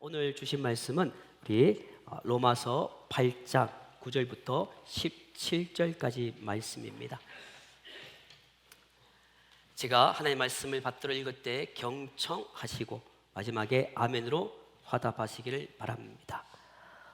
오늘 주신 말씀은 우리 로마서 8장 9절부터 17절까지 말씀입니다. 제가 하나님의 말씀을 받들어 읽을 때 경청하시고 마지막에 아멘으로 화답하시기를 바랍니다.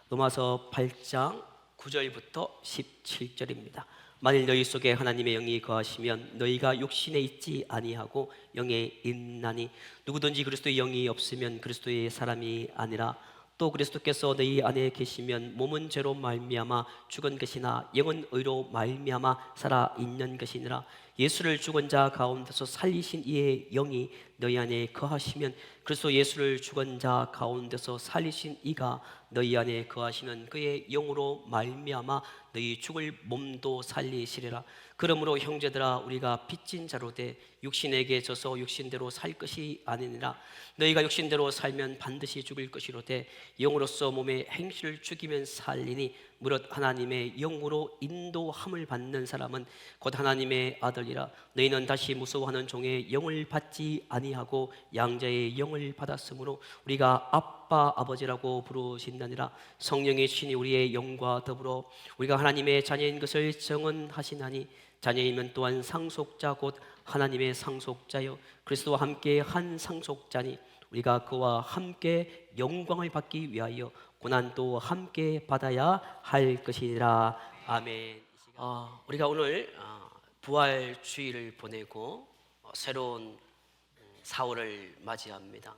로마서 8장 9절부터 17절입니다. 만일 너희 속에 하나님의 영이 거하시면 너희가 육신에 있지 아니하고 영에 있나니 누구든지 그리스도의 영이 없으면 그리스도의 사람이 아니라 또 그리스도께서 너희 안에 계시면 몸은 죄로 말미암아 죽은 것이나 영은 의로 말미암아 살아 있는 것이니라. 예수를 죽은 자 가운데서 살리신 이의 영이 너희 안에 거하시면 그리스도 예수를 죽은 자 가운데서 살리신 이가 너희 안에 거하시는 그의 영으로 말미암아 너희 죽을 몸도 살리시리라. 그러므로 형제들아 우리가 빚진 자로 돼 육신에게 져서 육신대로 살 것이 아니니라. 너희가 육신대로 살면 반드시 죽을 것이로되 영으로서 몸의 행실을 죽이면 살리니 무릇 하나님의 영으로 인도함을 받는 사람은 곧 하나님의 아들이라. 너희는 다시 무서워하는 종의 영을 받지 아니하고 양자의 영을 받았으므로 우리가 아빠 아버지라고 부르신다니라. 성령의 신이 우리의 영과 더불어 우리가 하나님의 자녀인 것을 증언하시나니 자녀이면 또한 상속자 곧 하나님의 상속자요 그리스도와 함께 한 상속자니 우리가 그와 함께 영광을 받기 위하여 고난도 함께 받아야 할 것이라. 아멘. 우리가 오늘 부활 주일을 보내고 새로운 4월을 맞이합니다.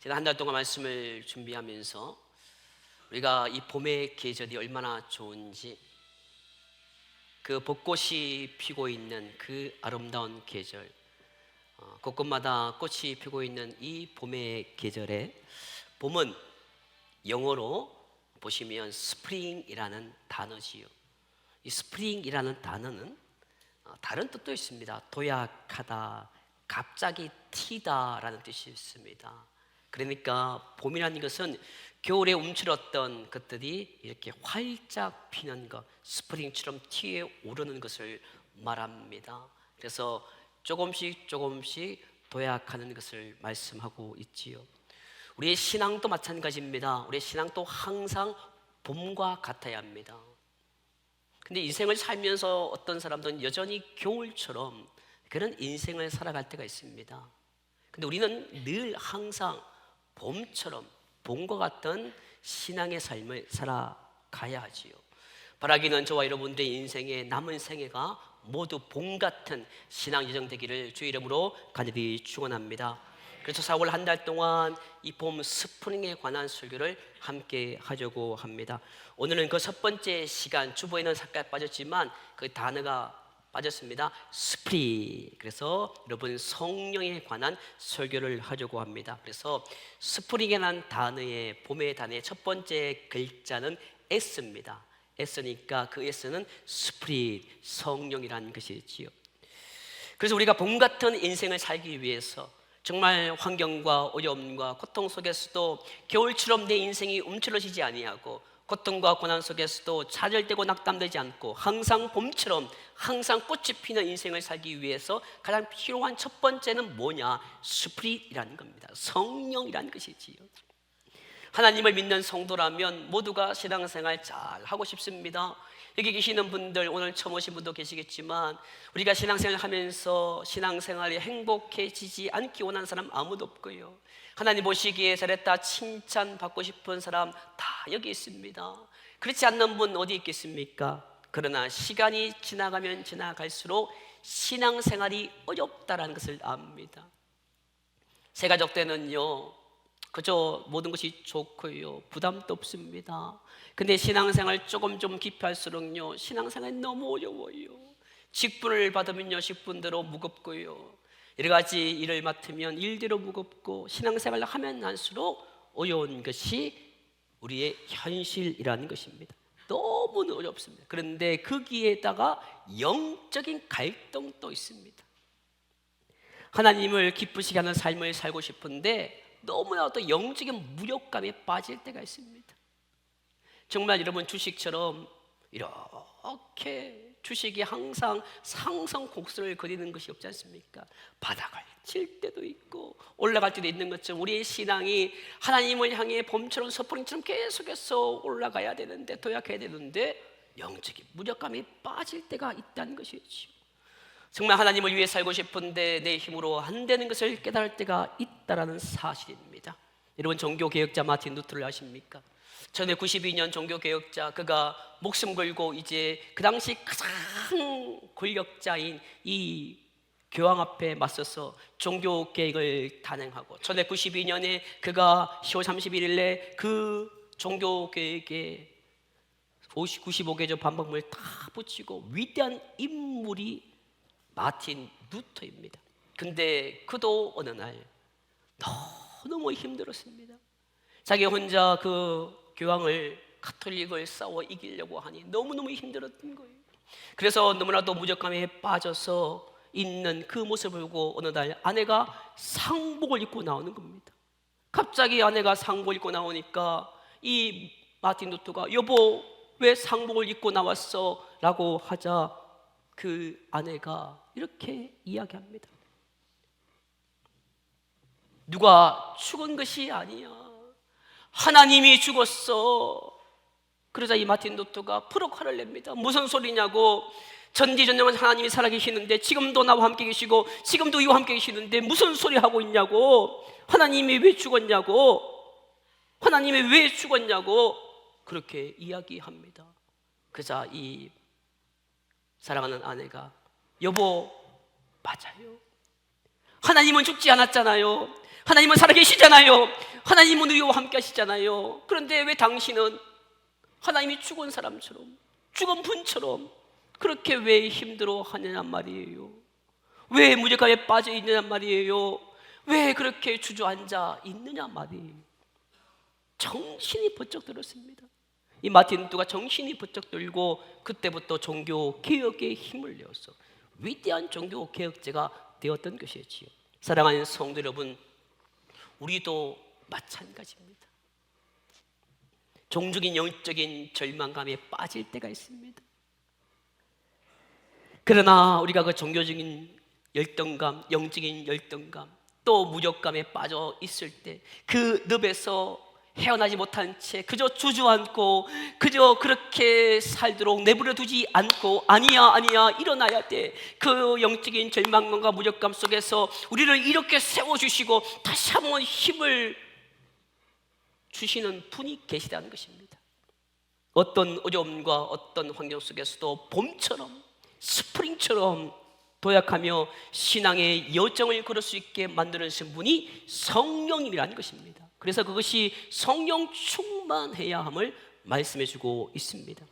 제가 한 달 동안 말씀을 준비하면서 우리가 이 봄의 계절이 얼마나 좋은지, 그 벚꽃이 피고 있는 그 아름다운 계절, 곳곳마다 꽃이 피고 있는 이 봄의 계절에 봄은 영어로 보시면 스프링이라는 단어지요. 이 스프링이라는 단어는 다른 뜻도 있습니다. 도약하다, 갑자기 튀다라는 뜻이 있습니다. 그러니까 봄이라는 것은 겨울에 움츠렀던 것들이 이렇게 활짝 피는 것, 스프링처럼 튀어 오르는 것을 말합니다. 그래서 조금씩 도약하는 것을 말씀하고 있지요. 우리의 신앙도 마찬가지입니다. 우리의 신앙도 항상 봄과 같아야 합니다. 근데 인생을 살면서 어떤 사람들은 여전히 겨울처럼 그런 인생을 살아갈 때가 있습니다. 근데 우리는 늘 항상 봄처럼 봄과 같은 신앙의 삶을 살아가야 하지요. 바라기는 저와 여러분들의 인생의 남은 생애가 모두 봄 같은 신앙 여정 되기를 주의 이름으로 간절히 축원합니다. 그래서 4월 한 달 동안 이 봄 스프링에 관한 설교를 함께 하려고 합니다. 오늘은 그 첫 번째 시간, 주보에는 살짝 빠졌지만 그 단어가 빠졌습니다. 스프링. 그래서 여러분 성령에 관한 설교를 하려고 합니다. 그래서 스프링이라는 단어의 봄의 단어의 첫 번째 글자는 S입니다. S니까 그 S는 스프링, 성령이라는 것이지요. 그래서 우리가 봄 같은 인생을 살기 위해서 정말 환경과 어려움과 고통 속에서도 겨울처럼 내 인생이 움츠러지지 아니하고 고통과 고난 속에서도 좌절되고 낙담되지 않고 항상 봄처럼 항상 꽃이 피는 인생을 살기 위해서 가장 필요한 첫 번째는 뭐냐? 스피릿이라는 겁니다. 성령이라는 것이지요. 하나님을 믿는 성도라면 모두가 신앙생활 잘 하고 싶습니다. 여기 계시는 분들, 오늘 처음 오신 분도 계시겠지만 우리가 신앙생활 하면서 신앙생활이 행복해지지 않기 원하는 사람 아무도 없고요. 하나님 보시기에 잘했다 칭찬받고 싶은 사람 다 여기 있습니다. 그렇지 않는 분 어디 있겠습니까? 그러나 시간이 지나가면 지나갈수록 신앙생활이 어렵다는 것을 압니다. 새 가족 때는요 그저 모든 것이 좋고요 부담도 없습니다. 근데 신앙생활 조금 깊이 할수록요 신앙생활이 너무 어려워요. 직분을 받으면요 직분대로 무겁고요 여러 가지 일을 맡으면 일대로 무겁고 신앙생활을 하면 할수록 어려운 것이 우리의 현실이라는 것입니다. 너무 어렵습니다. 그런데 거기에다가 영적인 갈등도 있습니다. 하나님을 기쁘시게 하는 삶을 살고 싶은데 너무나도 영적인 무력감에 빠질 때가 있습니다. 정말 여러분 주식처럼 이렇게 주식이 항상 상승 곡선을 그리는 것이 없지 않습니까? 바닥을 칠 때도 있고 올라갈 때도 있는 것처럼 우리의 신앙이 하나님을 향해 봄처럼 서풍처럼 계속해서 올라가야 되는데, 도약해야 되는데 영적인 무력감에 빠질 때가 있다는 것이죠. 정말 하나님을 위해 살고 싶은데 내 힘으로 안 되는 것을 깨달을 때가 있다는 사실입니다. 여러분, 종교개혁자 마틴 루터를 아십니까? 1992년 종교개혁자, 그가 목숨 걸고 이제 그 당시 가장 권력자인 이 교황 앞에 맞서서 종교개혁을 단행하고 1992년에 그가 10월 31일에 그 종교개혁에 95개조 반박문을 다 붙이고 위대한 인물이 마틴 루터입니다. 근데 그도 어느 날 너무 힘들었습니다. 자기 혼자 그 교황을, 가톨릭을 싸워 이기려고 하니 너무너무 힘들었던 거예요. 그래서 너무나도 무력감에 빠져서 있는 그 모습을 보고 어느 날 아내가 상복을 입고 나오는 겁니다. 갑자기 아내가 상복을 입고 나오니까 이 마틴 루터가 여보 왜 상복을 입고 나왔어? 라고 하자 그 아내가 이렇게 이야기합니다. 누가 죽은 것이 아니야. 하나님이 죽었어. 그러자 이 마틴 루터가 푸르륵 화를 냅니다. 무슨 소리냐고. 전지전능한 하나님이 살아계시는데, 지금도 나와 함께 계시고 지금도 이와 함께 계시는데 무슨 소리 하고 있냐고. 하나님이 왜 죽었냐고. 하나님이 왜 죽었냐고 그렇게 이야기합니다. 그러자 이 사랑하는 아내가 여보 맞아요. 하나님은 죽지 않았잖아요. 하나님은 살아계시잖아요. 하나님은 우리와 함께 하시잖아요. 그런데 왜 당신은 하나님이 죽은 사람처럼, 죽은 분처럼 그렇게 왜 힘들어 하느냐 말이에요. 왜 무력감에 빠져 있느냐 말이에요. 왜 그렇게 주저앉아 있느냐 말이에요. 정신이 번쩍 들었습니다. 이 마틴 루터가 정신이 번쩍 들고 그때부터 종교 개혁에 힘을 내어서 위대한 종교 개혁자가 되었던 것이지요. 사랑하는 성도 여러분, 우리도 마찬가지입니다. 종적인 영적인 절망감에 빠질 때가 있습니다. 그러나 우리가 그 종교적인 열등감, 영적인 열등감, 또 무력감에 빠져 있을 때 그 늪에서 헤어나지 못한 채 그저 주저앉고 그저 그렇게 살도록 내버려 두지 않고 아니야 일어나야 돼. 그 영적인 절망감과 무력감 속에서 우리를 이렇게 세워주시고 다시 한번 힘을 주시는 분이 계시다는 것입니다. 어떤 어려움과 어떤 환경 속에서도 봄처럼 스프링처럼 도약하며 신앙의 여정을 걸을 수 있게 만드는 분이 성령님이라는 것입니다. 그래서 그것이 성령 충만해야 함을 말씀해주고 있습니다.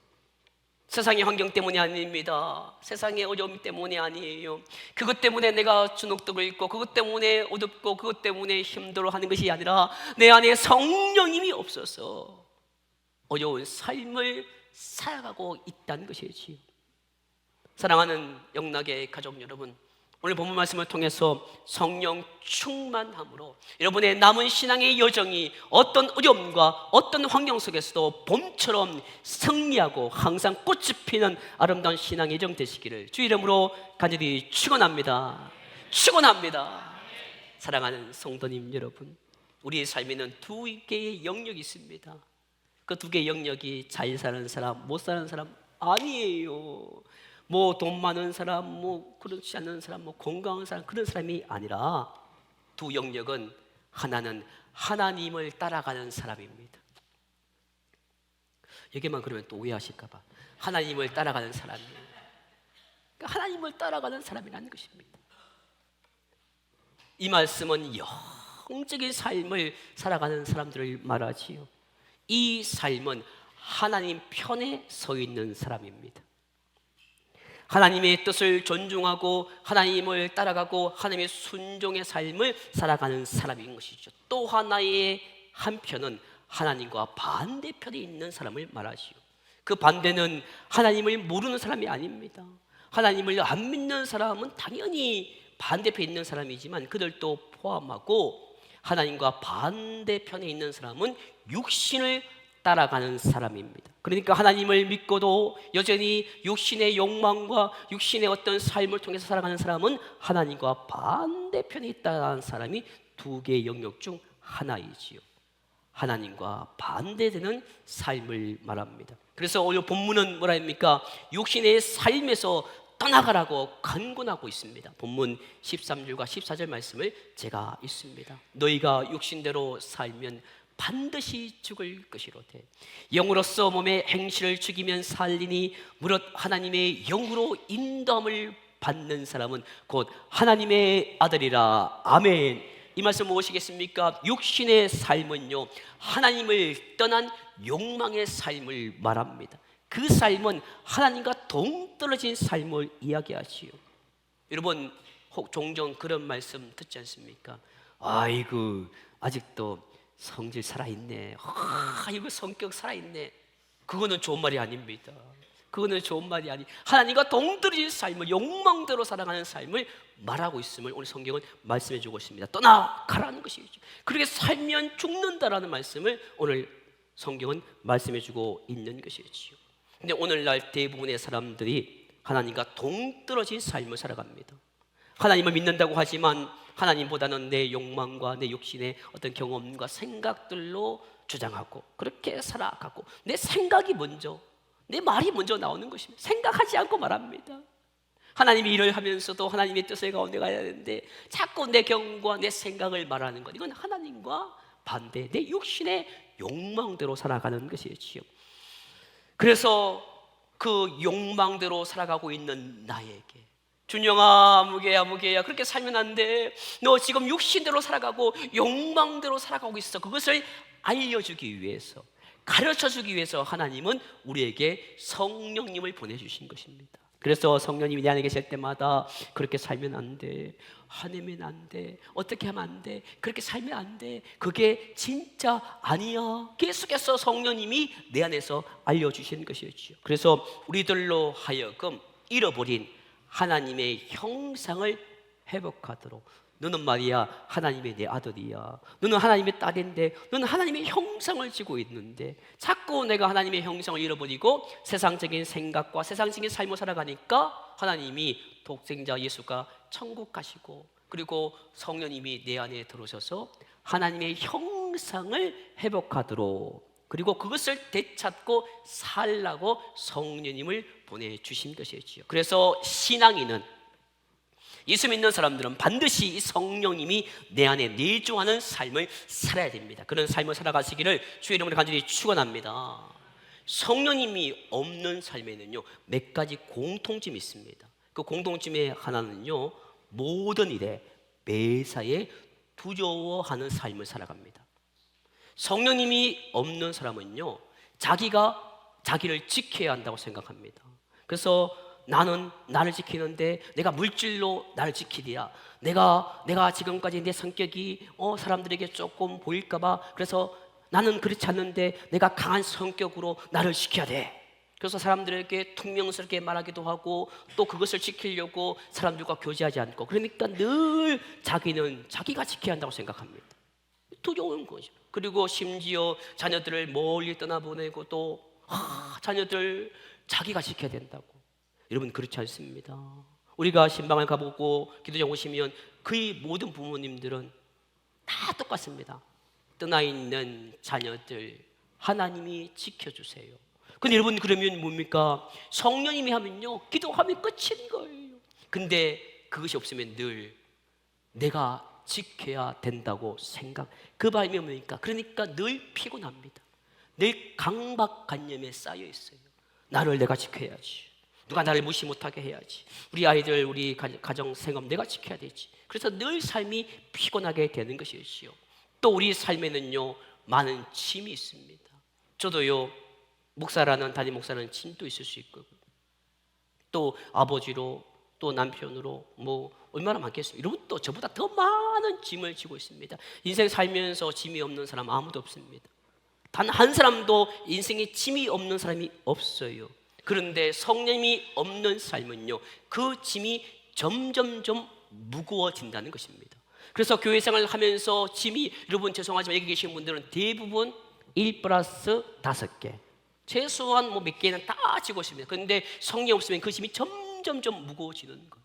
세상의 환경 때문이 아닙니다. 세상의 어려움 때문이 아니에요. 그것 때문에 내가 주눅들고 있고 그것 때문에 어둡고 그것 때문에 힘들어하는 것이 아니라 내 안에 성령님이 없어서 어려운 삶을 살아가고 있다는 것이지요. 사랑하는 영락의 가족 여러분, 오늘 본문 말씀을 통해서 성령 충만함으로 여러분의 남은 신앙의 여정이 어떤 어려움과 어떤 환경 속에서도 봄처럼 승리하고 항상 꽃이 피는 아름다운 신앙의 여정 되시기를 주 이름으로 간절히 축원합니다. 축원합니다. 사랑하는 성도님 여러분, 우리의 삶에는 두 개의 영역이 있습니다. 그 두 개의 영역이 잘 사는 사람, 못 사는 사람 아니에요. 뭐 돈 많은 사람, 뭐 그렇지 않은 사람, 뭐 건강한 사람, 그런 사람이 아니라 두 영역은 하나는 하나님을 따라가는 사람입니다. 여기만 그러면 또 오해하실까봐 하나님을 따라가는 사람이에요. 그러니까 하나님을 따라가는 사람이라는 것입니다. 이 말씀은 영적인 삶을 살아가는 사람들을 말하지요. 이 삶은 하나님 편에 서 있는 사람입니다. 하나님의 뜻을 존중하고 하나님을 따라가고 하나님의 순종의 삶을 살아가는 사람인 것이죠. 또 하나의 한편은 하나님과 반대편에 있는 사람을 말하지요. 그 반대는 하나님을 모르는 사람이 아닙니다. 하나님을 안 믿는 사람은 당연히 반대편에 있는 사람이지만 그들도 포함하고 하나님과 반대편에 있는 사람은 육신을 따라가는 사람입니다. 그러니까 하나님을 믿고도 여전히 육신의 욕망과 육신의 어떤 삶을 통해서 살아가는 사람은 하나님과 반대편에 있다는 사람이 두 개의 영역 중 하나이지요. 하나님과 반대되는 삶을 말합니다. 그래서 오늘 본문은 뭐라 합니까? 육신의 삶에서 떠나가라고 간구하고 있습니다. 본문 13절과 14절 말씀을 제가 읽습니다. 너희가 육신대로 살면 반드시 죽을 것이로되 영으로서 몸의 행실을 죽이면 살리니 무릇 하나님의 영으로 인도함을 받는 사람은 곧 하나님의 아들이라. 아멘. 이 말씀 무엇이겠습니까? 육신의 삶은요, 하나님을 떠난 욕망의 삶을 말합니다. 그 삶은 하나님과 동떨어진 삶을 이야기하지요. 여러분 혹 종종 그런 말씀 듣지 않습니까? 아이고 아직도 성질 살아있네. 아이고 성격 살아있네. 그거는 좋은 말이 아닙니다. 그거는 좋은 말이 아니. 하나님과 동떨어진 삶을, 욕망대로 살아가는 삶을 말하고 있음을 오늘 성경은 말씀해 주고 있습니다. 떠나가라는 것이죠. 그렇게 살면 죽는다라는 말씀을 오늘 성경은 말씀해 주고 있는 것이지요. 근데 오늘날 대부분의 사람들이 하나님과 동떨어진 삶을 살아갑니다. 하나님을 믿는다고 하지만 하나님보다는 내 욕망과 내 육신의 어떤 경험과 생각들로 주장하고 그렇게 살아가고, 내 생각이 먼저, 내 말이 먼저 나오는 것입니다. 생각하지 않고 말합니다. 하나님이 일을 하면서도 하나님의 뜻을 가운데 가야 되는데 자꾸 내 경험과 내 생각을 말하는 것, 이건 하나님과 반대, 내 육신의 욕망대로 살아가는 것이지요. 그래서 그 욕망대로 살아가고 있는 나에게 준영아, 무게야 그렇게 살면 안 돼. 너 지금 육신대로 살아가고 욕망대로 살아가고 있어. 그것을 알려주기 위해서, 가르쳐주기 위해서 하나님은 우리에게 성령님을 보내주신 것입니다. 그래서 성령님이 내 안에 계실 때마다 그렇게 살면 안 돼, 화내면 안 돼, 어떻게 하면 안 돼, 그렇게 살면 안 돼, 그게 진짜 아니야. 계속해서 성령님이 내 안에서 알려주시는 것이었죠. 그래서 우리들로 하여금 잃어버린 하나님의 형상을 회복하도록, 너는 말이야 하나님의 내 아들이야, 너는 하나님의 딸인데 너는 하나님의 형상을 지고 있는데 자꾸 내가 하나님의 형상을 잃어버리고 세상적인 생각과 세상적인 삶을 살아가니까 하나님이 독생자 예수가 천국 가시고 그리고 성령님이 내 안에 들어오셔서 하나님의 형상을 회복하도록, 그리고 그것을 되찾고 살라고 성령님을 보내주신 것이었지요. 그래서 신앙인은, 예수 믿는 사람들은 반드시 이 성령님이 내 안에 내주하는 삶을 살아야 됩니다. 그런 삶을 살아가시기를 주의 이름으로 간절히 축원합니다. 성령님이 없는 삶에는요 몇 가지 공통점이 있습니다. 그 공통점의 하나는요, 모든 일에 매사에 두려워하는 삶을 살아갑니다. 성령님이 없는 사람은요 자기를 지켜야 한다고 생각합니다. 그래서 나는 나를 지키는데 내가 물질로 나를 지키리야, 내가 지금까지 내 성격이 사람들에게 조금 보일까봐 그래서 나는 그렇지 않는데 내가 강한 성격으로 나를 지켜야 돼. 그래서 사람들에게 퉁명스럽게 말하기도 하고 또 그것을 지키려고 사람들과 교제하지 않고, 그러니까 늘 자기는 자기가 지켜야 한다고 생각합니다. 두려운 거죠. 그리고 심지어 자녀들을 멀리 떠나보내고 또 자녀들 자기가 지켜야 된다고. 여러분 그렇지 않습니다. 우리가 신방을 가보고 기도장 오시면 거의 모든 부모님들은 다 똑같습니다. 떠나 있는 자녀들 하나님이 지켜주세요. 근데 여러분 그러면 뭡니까? 성령님이 하면요 기도하면 끝인 거예요. 근데 그것이 없으면 늘 내가 지켜야 된다고 생각, 그 바람이 뭡니까? 그러니까 늘 피곤합니다. 늘 강박관념에 쌓여 있어요. 나를 내가 지켜야지, 누가 나를 무시 못하게 해야지, 우리 아이들, 우리 가정 생업 내가 지켜야 되지. 그래서 늘 삶이 피곤하게 되는 것이지요. 또 우리 삶에는요 많은 짐이 있습니다. 저도요 목사라는, 담임 목사라는 짐도 있을 수 있고 또 아버지로 또 남편으로 뭐 얼마나 많겠어요. 여러분 또 저보다 더 많은 짐을 지고 있습니다. 인생 살면서 짐이 없는 사람 아무도 없습니다. 단 한 사람도 인생에 짐이 없는 사람이 없어요. 그런데 성령이 없는 삶은요 그 짐이 점점점 무거워진다는 것입니다. 그래서 교회 생활을 하면서 짐이, 여러분 죄송하지만 여기 계신 분들은 대부분 1 플러스 5개. 최소한 뭐 몇 개는 다 지고 있습니다. 그런데 성령 없으면 그 짐이 점점점 무거워지는 거예요.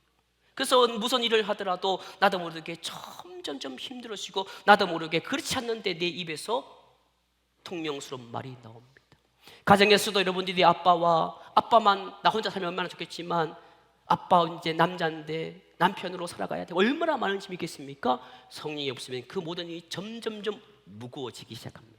그래서 무슨 일을 하더라도 나도 모르게 점점점 힘들어지고, 나도 모르게 그렇지 않는데 내 입에서 퉁명스러운 말이 나옵니다. 가정에서도 여러분들이 아빠만 나 혼자 살면 얼마나 좋겠지만, 아빠 이제 남자인데 남편으로 살아가야 돼. 얼마나 많은 짐이 있겠습니까? 성령이 없으면 그 모든 일이 점점점 무거워지기 시작합니다.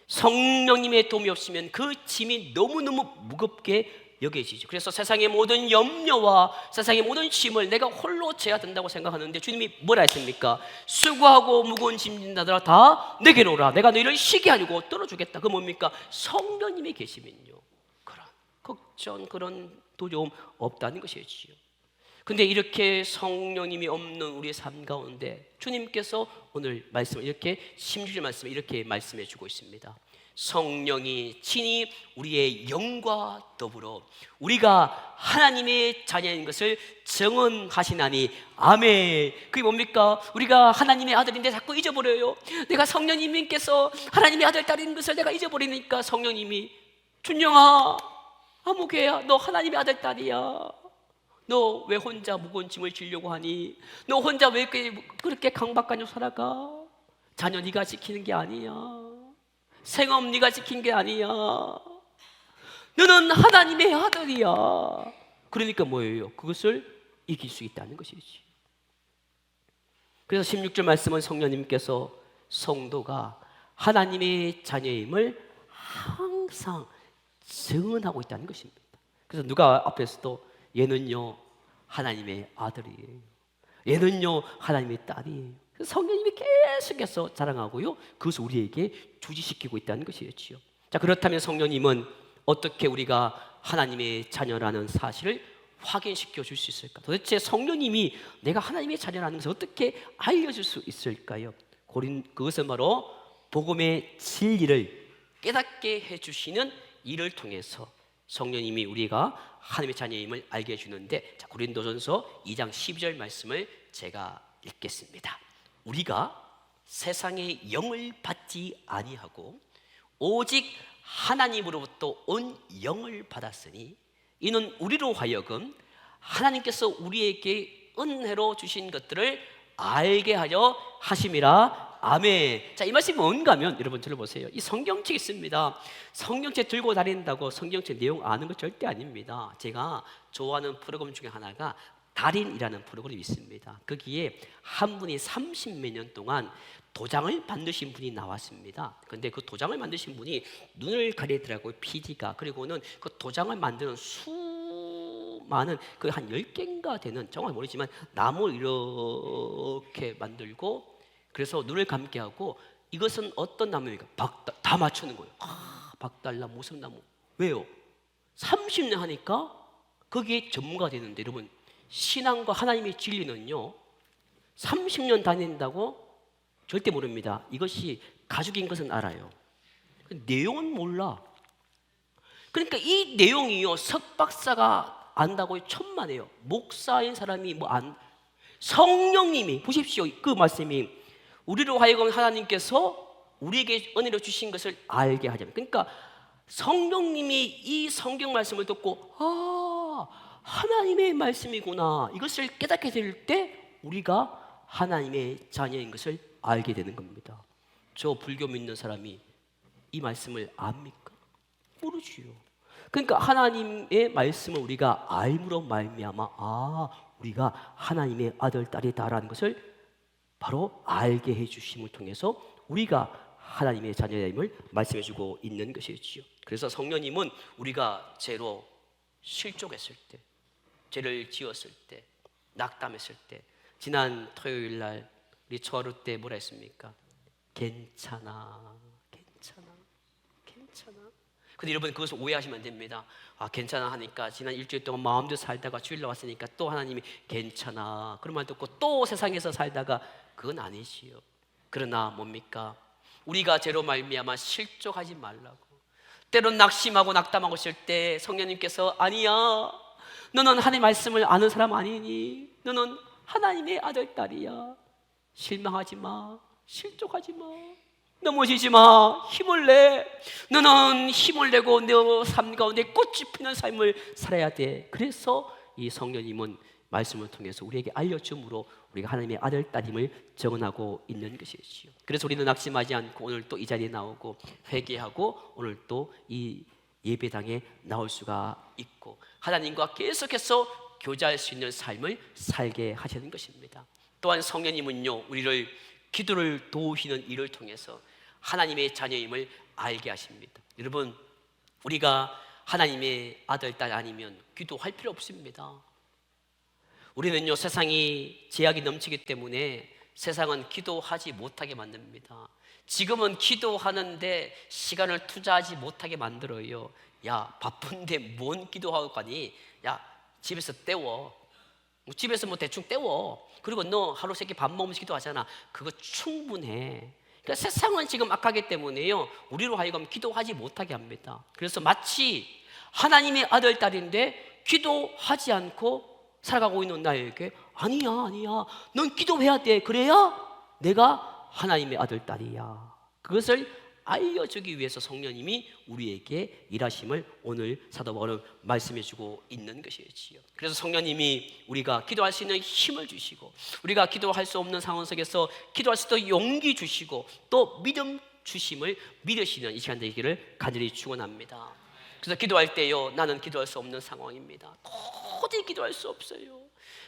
성령님의 도움이 없으면 그 짐이 너무너무 무겁게 여겨지죠. 그래서 세상의 모든 염려와 세상의 모든 짐을 내가 홀로 져야 된다고 생각하는데, 주님이 뭐라 했습니까? 수고하고 무거운 짐 진다더라 다 내게로 오라. 내가 너희를 쉬게 하려고 떨어주겠다. 그 뭡니까? 성령님이 계시면요, 그런 걱정, 그런 두려움 없다는 것이지요. 근데 이렇게 성령님이 없는 우리의 삶 가운데 주님께서 오늘 말씀을 이렇게, 16절 말씀을 이렇게 말씀해 주고 있습니다. 성령이 친히 우리의 영과 더불어 우리가 하나님의 자녀인 것을 증언하시나니 아멘. 그게 뭡니까? 우리가 하나님의 아들인데 자꾸 잊어버려요. 내가 성령님께서 하나님의 아들, 딸인 것을 내가 잊어버리니까 성령님이, 준영아, 아무개야, 너 하나님의 아들, 딸이야. 너 왜 혼자 무거운 짐을 지려고 하니? 너 혼자 왜 그렇게 강박관념 살아가? 자녀 네가 지키는 게 아니야. 생업 네가 지킨 게 아니야. 너는 하나님의 아들이야. 그러니까 뭐예요? 그것을 이길 수 있다는 것이지. 그래서 16절 말씀은 성령님께서 성도가 하나님의 자녀임을 항상 증언하고 있다는 것입니다. 그래서 누가 앞에서도 얘는요 하나님의 아들이에요, 얘는요 하나님의 딸이에요. 성령님이 계속해서 자랑하고요, 그것을 우리에게 주지시키고 있다는 것이었지요. 자, 그렇다면 성령님은 어떻게 우리가 하나님의 자녀라는 사실을 확인시켜 줄 수 있을까? 도대체 성령님이 내가 하나님의 자녀라는 것을 어떻게 알려줄 수 있을까요? 그것은 바로 복음의 진리를 깨닫게 해주시는 일을 통해서 성령님이 우리가 하나님의 자녀임을 알게 해주는데, 자, 고린도전서 2장 12절 말씀을 제가 읽겠습니다. 우리가 세상의 영을 받지 아니하고 오직 하나님으로부터 온 영을 받았으니 이는 우리로 하여금 하나님께서 우리에게 은혜로 주신 것들을 알게 하려 하심이라. 아멘. 자, 이 말씀이 뭔가 하면 여러분 들어보세요. 이 성경책 있습니다. 성경책 들고 다닌다고 성경책 내용 아는 거 절대 아닙니다. 제가 좋아하는 프로그램 중에 하나가 달인이라는 프로그램이 있습니다. 거기에 한 분이 30몇 년 동안 도장을 만드신 분이 나왔습니다. 근데 그 도장을 만드신 분이 눈을 가리더라고요, PD가. 그리고는 그 도장을 만드는 수많은, 그 한 10개인가 되는, 정확히 모르지만 나무 이렇게 만들고, 그래서 눈을 감게 하고, 이것은 어떤 나무입니까? 다 맞추는 거예요. 박달나무, 무슨 나무. 왜요? 30년 하니까 거기에 전문가 되는데, 여러분, 신앙과 하나님의 진리는요 30년 다닌다고 절대 모릅니다. 이것이 가죽인 것은 알아요. 내용은 몰라. 그러니까 이 내용이요 석박사가 안다고 천만에요. 목사인 사람이 성령님이, 보십시오, 그 말씀이 우리로 하여금 하나님께서 우리에게 은혜로 주신 것을 알게 하자면, 그러니까 성령님이 이 성경 말씀을 듣고 하나님의 말씀이구나, 이것을 깨닫게 될 때 우리가 하나님의 자녀인 것을 알게 되는 겁니다. 저 불교 믿는 사람이 이 말씀을 압니까? 모르지요. 그러니까 하나님의 말씀을 우리가 알므로 말미암아 우리가 하나님의 아들, 딸이다라는 것을 바로 알게 해주심을 통해서 우리가 하나님의 자녀임을 말씀해 주고 있는 것이지요. 그래서 성령님은 우리가 죄로 실족했을 때, 죄를 지었을 때, 낙담했을 때, 지난 토요일 날 우리 초하루 때 뭐라 했습니까? 괜찮아, 괜찮아, 괜찮아. 근데 여러분 그것을 오해하시면 안 됩니다. 괜찮아 하니까 지난 일주일 동안 마음대로 살다가 주일날 왔으니까 또 하나님이 괜찮아 그런 말 듣고 또 세상에서 살다가, 그건 아니지요. 그러나 뭡니까? 우리가 죄로 말미암아 실족하지 말라고, 때론 낙심하고 낙담하고 있을 때 성령님께서 아니야, 너는 하나님의 말씀을 아는 사람 아니니, 너는 하나님의 아들, 딸이야, 실망하지 마, 실족하지 마, 넘어지지 마. 힘을 내. 너는 힘을 내고 내 삶 가운데 꽃이 피는 삶을 살아야 돼. 그래서 이 성령님은 말씀을 통해서 우리에게 알려줌으로 우리가 하나님의 아들, 딸임을 증언하고 있는 것이지요. 그래서 우리는 낙심하지 않고 오늘 또 이 자리에 나오고 회개하고 오늘 또 이 예배당에 나올 수가 있고 하나님과 계속해서 교제할 수 있는 삶을 살게 하시는 것입니다. 또한 성령님은요, 우리를 기도를 도우시는 일을 통해서 하나님의 자녀임을 알게 하십니다. 여러분, 우리가 하나님의 아들, 딸 아니면 기도할 필요 없습니다. 우리는요, 세상이 제약이 넘치기 때문에 세상은 기도하지 못하게 만듭니다. 지금은 기도하는데 시간을 투자하지 못하게 만들어요. 야, 바쁜데 뭔 기도하고 가니? 야, 집에서 때워. 집에서 뭐 대충 때워. 그리고 너 하루 세끼 밥 먹으면서 기도하잖아. 그거 충분해. 그러니까 세상은 지금 악하기 때문에요, 우리로 하여금 기도하지 못하게 합니다. 그래서 마치 하나님의 아들, 딸인데 기도하지 않고 살아가고 있는 나에게 아니야, 넌 기도해야 돼. 그래야 내가 하나님의 아들, 딸이야. 그것을 알려주기 위해서 성령님이 우리에게 일하심을 오늘 사도 바울은 말씀해주고 있는 것이지요. 그래서 성령님이 우리가 기도할 수 있는 힘을 주시고 우리가 기도할 수 없는 상황 속에서 기도할 수 있도록 용기 주시고 또 믿음 주심을 믿으시는 이 시간 되기를 간절히 축원합니다. 그래서 기도할 때요, 나는 기도할 수 없는 상황입니다. 도저히 기도할 수 없어요.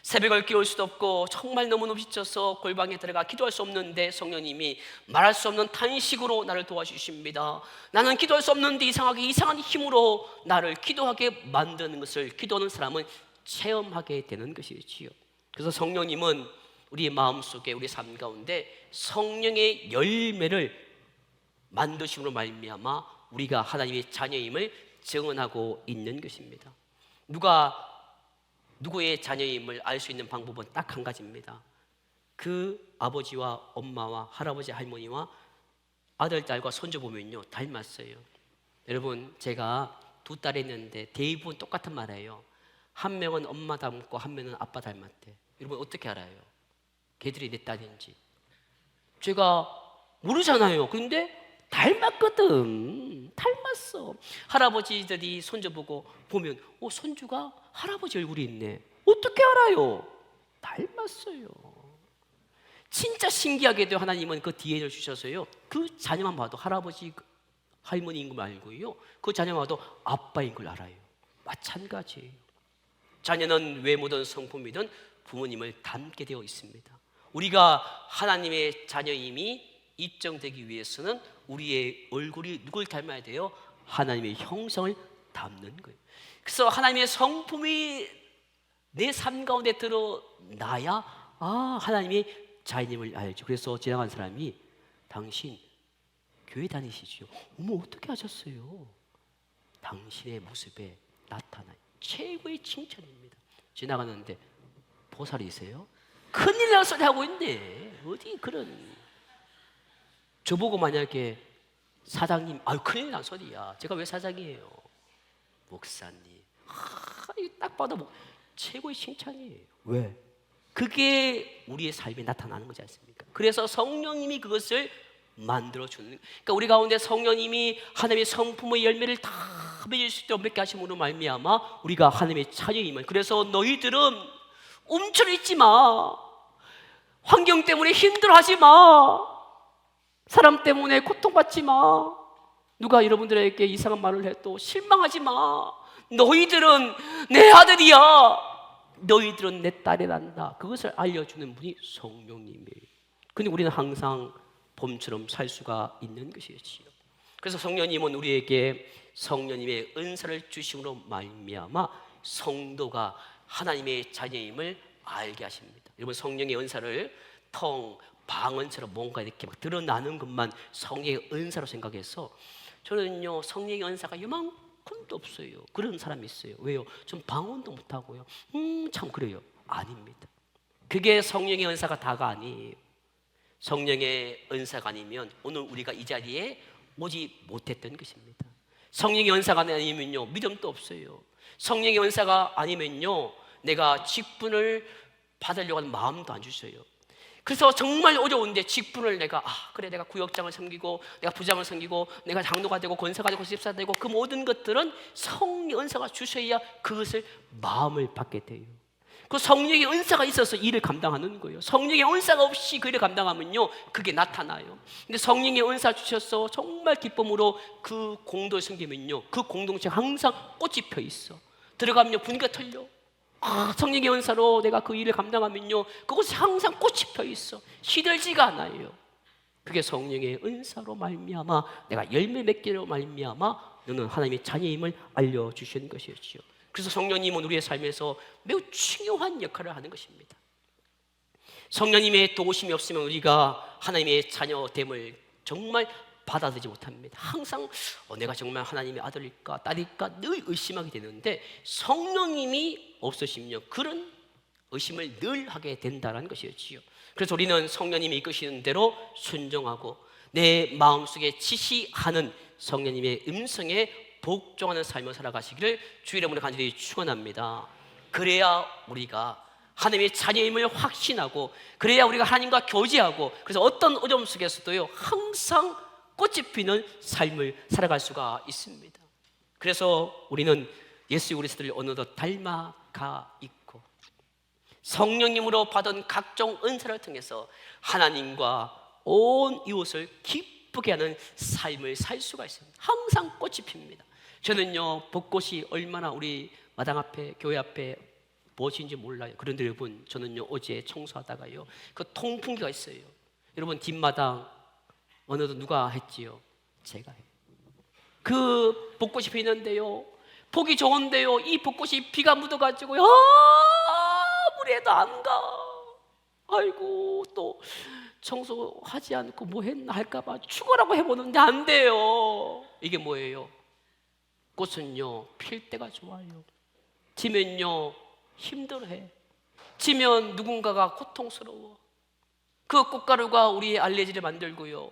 새벽을 깨울 수도 없고 정말 너무너무 지쳐서 골방에 들어가 기도할 수 없는데 성령님이 말할 수 없는 탄식으로 나를 도와주십니다. 나는 기도할 수 없는데 이상하게 이상한 힘으로 나를 기도하게 만드는 것을 기도하는 사람은 체험하게 되는 것이지요. 그래서 성령님은 우리 마음속에 우리 삶 가운데 성령의 열매를 만드심으로 말미암아 우리가 하나님의 자녀임을 증언하고 있는 것입니다. 누구의 자녀임을 알 수 있는 방법은 딱 한 가지입니다. 그 아버지와 엄마와 할아버지, 할머니와 아들, 딸과 손주 보면요, 닮았어요. 여러분, 제가 두 딸이 있는데 대부분 똑같은 말이에요. 한 명은 엄마 닮고 한 명은 아빠 닮았대. 여러분 어떻게 알아요? 걔들이 내 딸인지. 제가 모르잖아요. 근데 닮았거든. 닮았어. 할아버지들이 손주 보고 보면 손주가 할아버지 얼굴이 있네. 어떻게 알아요? 닮았어요. 진짜 신기하게도 하나님은 그 DNA를 주셔서요, 그 자녀만 봐도 할아버지 할머니인 걸 알고요, 그 자녀만 봐도 아빠인 걸 알아요. 마찬가지예요. 자녀는 외모든 성품이든 부모님을 닮게 되어 있습니다. 우리가 하나님의 자녀임이 입증되기 위해서는 우리의 얼굴이 누굴 닮아야 돼요? 하나님의 형상을 닮는 거예요. 그래서 하나님의 성품이 내 삶 가운데 드러나야 하나님의 자녀임을 알죠. 그래서 지나간 사람이 당신 교회 다니시죠? 어머, 어떻게 하셨어요? 당신의 모습에 나타나요. 최고의 칭찬입니다. 지나가는데 보살이세요? 큰일 날 소리 하고 있네. 어디 그런. 저보고 만약에 사장님, 큰일 난 소리야. 제가 왜 사장이에요? 목사님. 이거 딱 봐도 최고의 칭찬이에요. 왜? 그게 우리의 삶에 나타나는 거지 않습니까? 그래서 성령님이 그것을 만들어주는, 그러니까 우리 가운데 성령님이 하나님의 성품의 열매를 다 맺을 수 있도록 맺게 하심으로 말미암아 우리가 하나님의 자녀임을. 그래서 너희들은 움츠러있지 마. 환경 때문에 힘들어하지 마. 사람 때문에 고통받지 마. 누가 여러분들에게 이상한 말을 해도 실망하지 마. 너희들은 내 아들이야. 너희들은 내 딸이란다. 그것을 알려주는 분이 성령님이에요. 근데 우리는 항상 봄처럼 살 수가 있는 것이지요. 그래서 성령님은 우리에게 성령님의 은사를 주심으로 말미암아 성도가 하나님의 자녀임을 알게 하십니다. 여러분, 성령의 은사를 방언처럼 뭔가 이렇게 막 드러나는 것만 성령의 은사로 생각해서, 저는요 성령의 은사가 이만큼도 없어요. 그런 사람이 있어요. 왜요? 전 방언도 못하고요. 참 그래요. 아닙니다. 그게 성령의 은사가 다가 아니에요. 성령의 은사가 아니면 오늘 우리가 이 자리에 오지 못했던 것입니다. 성령의 은사가 아니면요 믿음도 없어요. 성령의 은사가 아니면요 내가 직분을 받으려고 하는 마음도 안 주셔요. 그래서 정말 어려운데 직분을 내가 그래 내가 구역장을 섬기고 내가 부장을 섬기고 내가 장로가 되고 권사가 되고 집사가 되고 그 모든 것들은 성령의 은사가 주셔야 그것을 마음을 받게 돼요. 그 성령의 은사가 있어서 일을 감당하는 거예요. 성령의 은사가 없이 그 일을 감당하면요 그게 나타나요. 근데 성령의 은사 주셔서 정말 기쁨으로 그 공도를 섬기면요 그 공동체가 항상 꽃이 펴 있어. 들어가면요 분위기가 틀려. 성령의 은사로 내가 그 일을 감당하면요 그곳에 항상 꽃이 펴 있어. 시들지가 않아요. 그게 성령의 은사로 말미암아 내가 열매 맺기로 말미암아 너는 하나님의 자녀임을 알려주시는 것이었지요. 그래서 성령님은 우리의 삶에서 매우 중요한 역할을 하는 것입니다. 성령님의 도우심이 없으면 우리가 하나님의 자녀됨을 정말 받아들이지 못합니다. 항상 내가 정말 하나님의 아들일까 딸일까 늘 의심하게 되는데 성령님이 없으시면 그런 의심을 늘 하게 된다는 것이었지요. 그래서 우리는 성령님이 이끄시는 대로 순종하고 내 마음속에 지시하는 성령님의 음성에 복종하는 삶을 살아가시기를 주의 이름으로 간절히 축원합니다. 그래야 우리가 하나님의 자녀임을 확신하고 그래야 우리가 하나님과 교제하고 그래서 어떤 어려움 속에서도요 항상 꽃이 피는 삶을 살아갈 수가 있습니다. 그래서 우리는 예수 그리스도를 어느덧 닮아가 있고 성령님으로 받은 각종 은사를 통해서 하나님과 온 이웃을 기쁘게 하는 삶을 살 수가 있습니다. 항상 꽃이 핍니다. 저는요 벚꽃이 얼마나 우리 마당 앞에 교회 앞에 무엇인지 몰라요. 그런데 여러분 저는요 어제 청소하다가요 그 통풍기가 있어요. 여러분 뒷마당 어느덧 누가 했지요? 제가 해요. 그 벚꽃이 피는데요 보기 좋은데요 이 벚꽃이 비가 묻어가지고요 아무리 해도 안 가. 아이고 또 청소하지 않고 뭐 했나 할까봐 죽어라고 해보는데 안 돼요. 이게 뭐예요? 꽃은요 필 때가 좋아요. 지면요 힘들어해. 지면 누군가가 고통스러워. 그 꽃가루가 우리의 알레르기를 만들고요.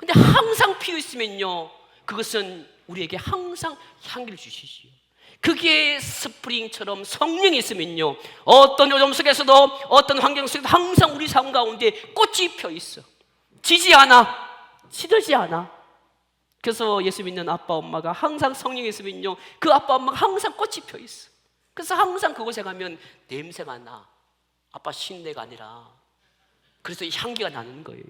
근데 항상 피어 있으면요 그것은 우리에게 항상 향기를 주시지요. 그게 스프링처럼 성령이 있으면요 어떤 요즘 속에서도 어떤 환경 속에서도 항상 우리 삶 가운데 꽃이 펴 있어. 지지 않아. 시들지 않아. 그래서 예수 믿는 아빠 엄마가 항상 성령이 있으면요 그 아빠 엄마가 항상 꽃이 펴 있어. 그래서 항상 그곳에 가면 냄새가 나. 아빠 신내가 아니라 그래서 향기가 나는 거예요.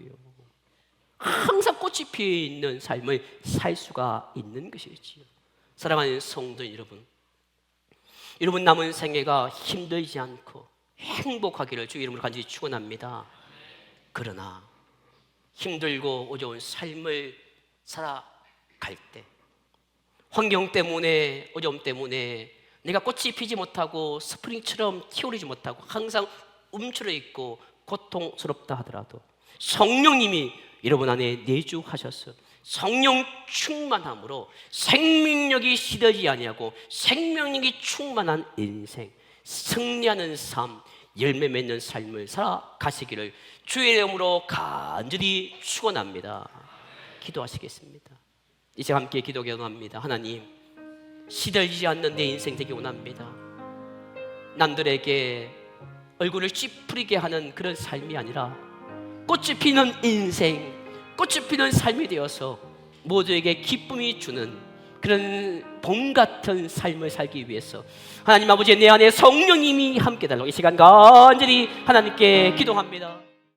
항상 꽃이 피어 있는 삶을 살 수가 있는 것이지요. 사랑하는 성도 여러분, 여러분 남은 생애가 힘들지 않고 행복하기를 주의 이름으로 간절히 축원합니다. 그러나 힘들고 어려운 삶을 살아갈 때 환경 때문에 어려움 때문에 내가 꽃이 피지 못하고 스프링처럼 튀어오르지 못하고 항상 움츠러 있고 고통스럽다 하더라도 성령님이 여러분 안에 내주하셔서 성령 충만함으로 생명력이 시들지 아니하고 생명력이 충만한 인생, 승리하는 삶, 열매 맺는 삶을 살아가시기를 주의 이름으로 간절히 축원합니다. 기도하시겠습니다. 이제 함께 기도합니다. 하나님, 시들지 않는 내 인생 되기 원합니다. 남들에게 얼굴을 찌푸리게 하는 그런 삶이 아니라 꽃이 피는 인생, 꽃이 피는 삶이 되어서 모두에게 기쁨이 주는 그런 봄 같은 삶을 살기 위해서 하나님 아버지 내 안에 성령님이 함께 달라고 이 시간 간절히 하나님께 기도합니다.